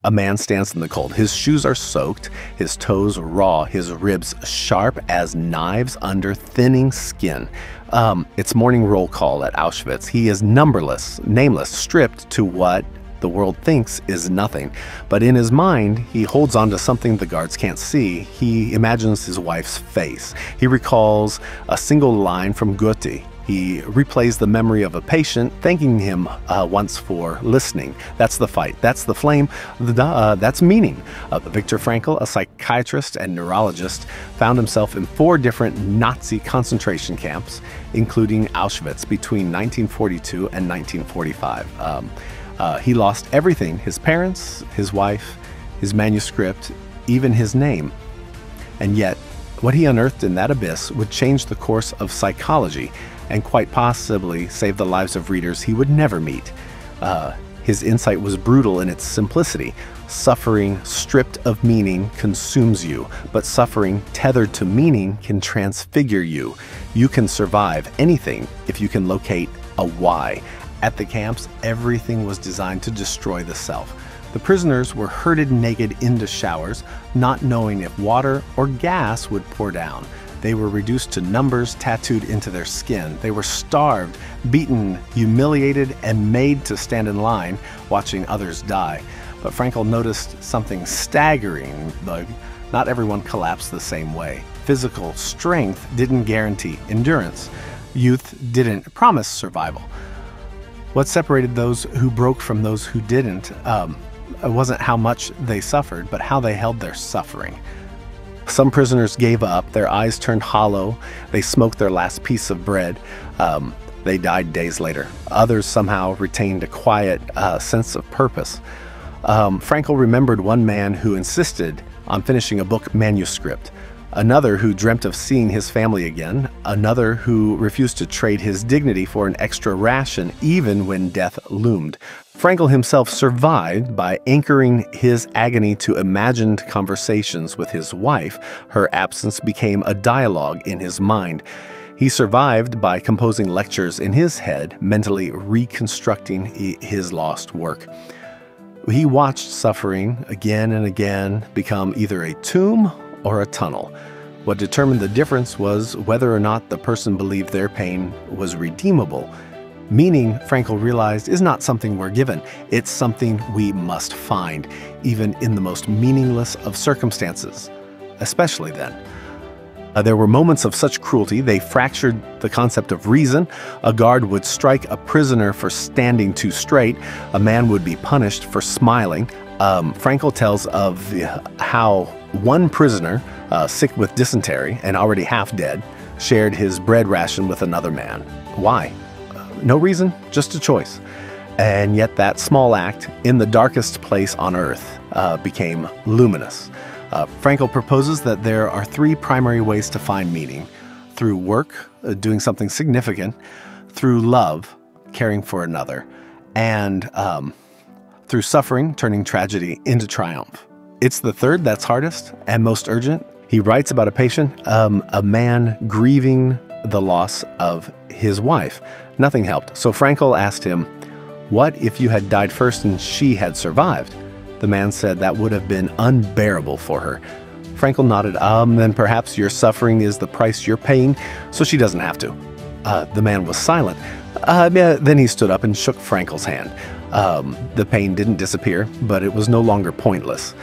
A man stands in the cold. His shoes are soaked, his toes raw, his ribs sharp as knives under thinning skin. It's morning roll call at Auschwitz. He is numberless, nameless, stripped to what the world thinks is nothing. But in his mind, he holds on to something the guards can't see. He imagines his wife's face. He recalls a single line from Goethe. He replays the memory of a patient thanking him once for listening. That's the fight. That's the flame. That's meaning. Viktor Frankl, a psychiatrist and neurologist, found himself in 4 different Nazi concentration camps, including Auschwitz, between 1942 and 1945. He lost everything: his parents, his wife, his manuscript, even his name. And yet, what he unearthed in that abyss would change the course of psychology and quite possibly save the lives of readers he would never meet. His insight was brutal in its simplicity. Suffering stripped of meaning consumes you, but suffering tethered to meaning can transfigure you. You can survive anything if you can locate a why. At the camps, everything was designed to destroy the self. The prisoners were herded naked into showers, not knowing if water or gas would pour down. They were reduced to numbers tattooed into their skin. They were starved, beaten, humiliated, and made to stand in line, watching others die. But Frankl noticed something staggering. Not everyone collapsed the same way. Physical strength didn't guarantee endurance. Youth didn't promise survival. What separated those who broke from those who didn't wasn't how much they suffered, but how they held their suffering. Some prisoners gave up, their eyes turned hollow, they smoked their last piece of bread. They died days later. Others somehow retained a quiet sense of purpose. Frankl remembered one man who insisted on finishing a book manuscript, another who dreamt of seeing his family again, another who refused to trade his dignity for an extra ration even when death loomed. Frankl himself survived by anchoring his agony to imagined conversations with his wife. Her absence became a dialogue in his mind. He survived by composing lectures in his head, mentally reconstructing his lost work. He watched suffering again and again become either a tomb or a tunnel. What determined the difference was whether or not the person believed their pain was redeemable. Meaning, Frankl realized, is not something we're given. It's something we must find, even in the most meaningless of circumstances, especially then. There were moments of such cruelty, they fractured the concept of reason. A guard would strike a prisoner for standing too straight. A man would be punished for smiling. Frankl tells of how one prisoner, sick with dysentery and already half dead, shared his bread ration with another man. Why? No reason, just a choice. And yet that small act, in the darkest place on earth, became luminous. Frankl proposes that there are 3 primary ways to find meaning: through work, doing something significant; through love, caring for another; and through suffering, turning tragedy into triumph. It's the third that's hardest and most urgent. He writes about a patient, a man grieving the loss of his wife. Nothing helped. So Frankl asked him, "What if you had died first and she had survived?" The man said that would have been unbearable for her. Frankl nodded. Then perhaps your suffering is the price you're paying, so she doesn't have to." The man was silent. Then he stood up and shook Frankl's hand. The pain didn't disappear, but it was no longer pointless.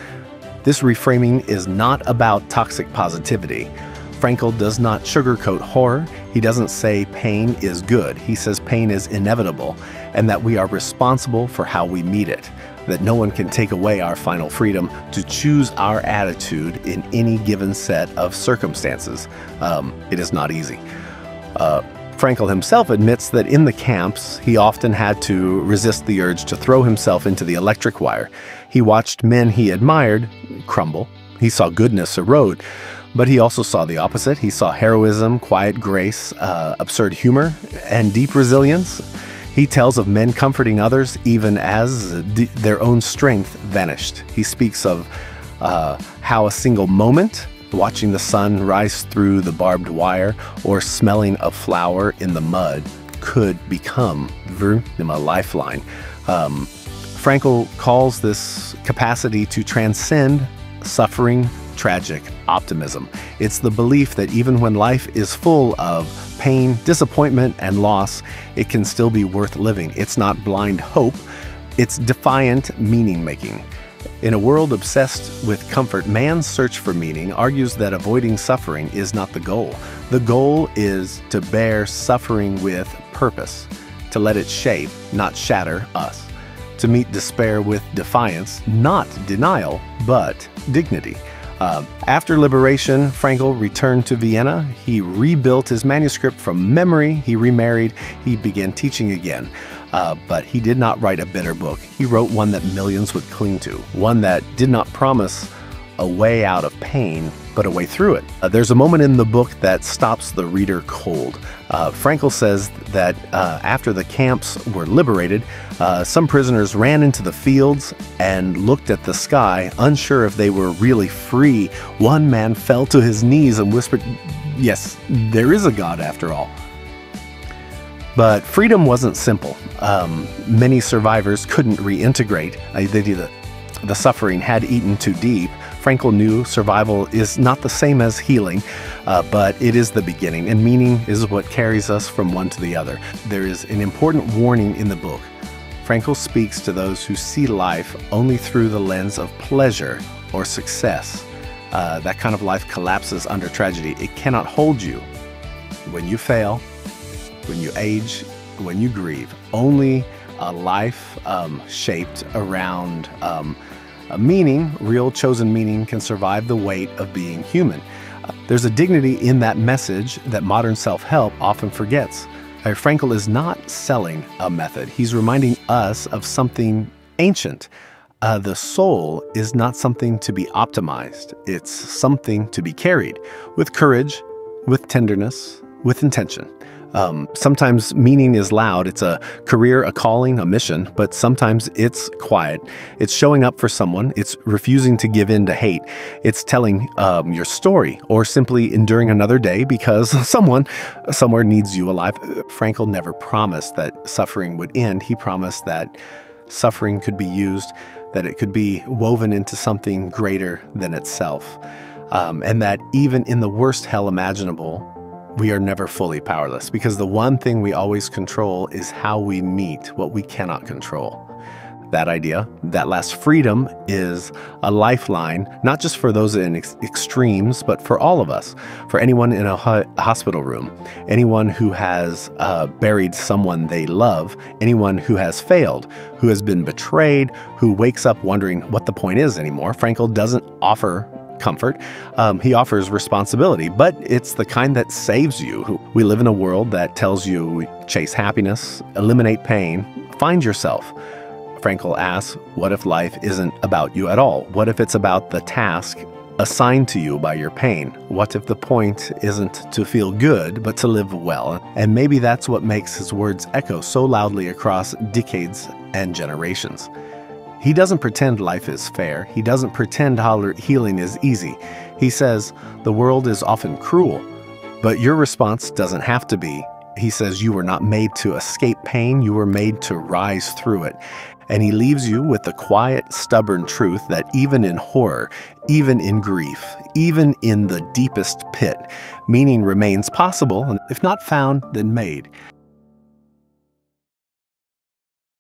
This reframing is not about toxic positivity. Frankl does not sugarcoat horror. He doesn't say pain is good. He says pain is inevitable and that we are responsible for how we meet it, that no one can take away our final freedom to choose our attitude in any given set of circumstances. It is not easy. Frankl himself admits that in the camps, he often had to resist the urge to throw himself into the electric wire. He watched men he admired crumble. He saw goodness erode. But he also saw the opposite. He saw heroism, quiet grace, absurd humor, and deep resilience. He tells of men comforting others even as their own strength vanished. He speaks of how a single moment, watching the sun rise through the barbed wire or smelling a flower in the mud, could become a lifeline. Frankl calls this capacity to transcend suffering tragic optimism. It's the belief that even when life is full of pain, disappointment, and loss, it can still be worth living. It's not blind hope, it's defiant meaning-making. In a world obsessed with comfort, man's search for meaning argues that avoiding suffering is not the goal. The goal is to bear suffering with purpose, to let it shape, not shatter us, to meet despair with defiance, not denial, but dignity. After liberation, Frankl returned to Vienna. He rebuilt his manuscript from memory. He remarried. He began teaching again. But he did not write a better book. He wrote one that millions would cling to, one that did not promise a way out of pain, but a way through it. There's a moment in the book that stops the reader cold. Frankl says that after the camps were liberated, some prisoners ran into the fields and looked at the sky, unsure if they were really free. One man fell to his knees and whispered, "Yes, there is a God after all." But freedom wasn't simple. Many survivors couldn't reintegrate. The suffering had eaten too deep. Frankl knew survival is not the same as healing, but it is the beginning, and meaning is what carries us from one to the other. There is an important warning in the book. Frankl speaks to those who see life only through the lens of pleasure or success. That kind of life collapses under tragedy. It cannot hold you when you fail, when you age, when you grieve. Only a life shaped around a meaning, real chosen meaning, can survive the weight of being human. There's a dignity in that message that modern self-help often forgets. Frankl is not selling a method. He's reminding us of something ancient. The soul is not something to be optimized. It's something to be carried with courage, with tenderness, with intention. Sometimes meaning is loud. It's a career, a calling, a mission, but sometimes it's quiet. It's showing up for someone. It's refusing to give in to hate. It's telling your story, or simply enduring another day because someone somewhere needs you alive. Frankl never promised that suffering would end. He promised that suffering could be used, that it could be woven into something greater than itself, and that even in the worst hell imaginable, we are never fully powerless, because the one thing we always control is how we meet what we cannot control. That idea, that last freedom, is a lifeline, not just for those in extremes, but for all of us, for anyone in a hospital room, anyone who has buried someone they love, anyone who has failed, who has been betrayed, who wakes up wondering what the point is anymore. Frankl doesn't offer comfort. He offers responsibility, but it's the kind that saves you. We live in a world that tells you chase happiness, eliminate pain, find yourself. Frankl asks, what if life isn't about you at all? What if it's about the task assigned to you by your pain? What if the point isn't to feel good, but to live well? And maybe that's what makes his words echo so loudly across decades and generations. He doesn't pretend life is fair. He doesn't pretend healing is easy. He says the world is often cruel, but your response doesn't have to be. He says you were not made to escape pain, you were made to rise through it. And he leaves you with the quiet, stubborn truth that even in horror, even in grief, even in the deepest pit, meaning remains possible, and if not found, then made.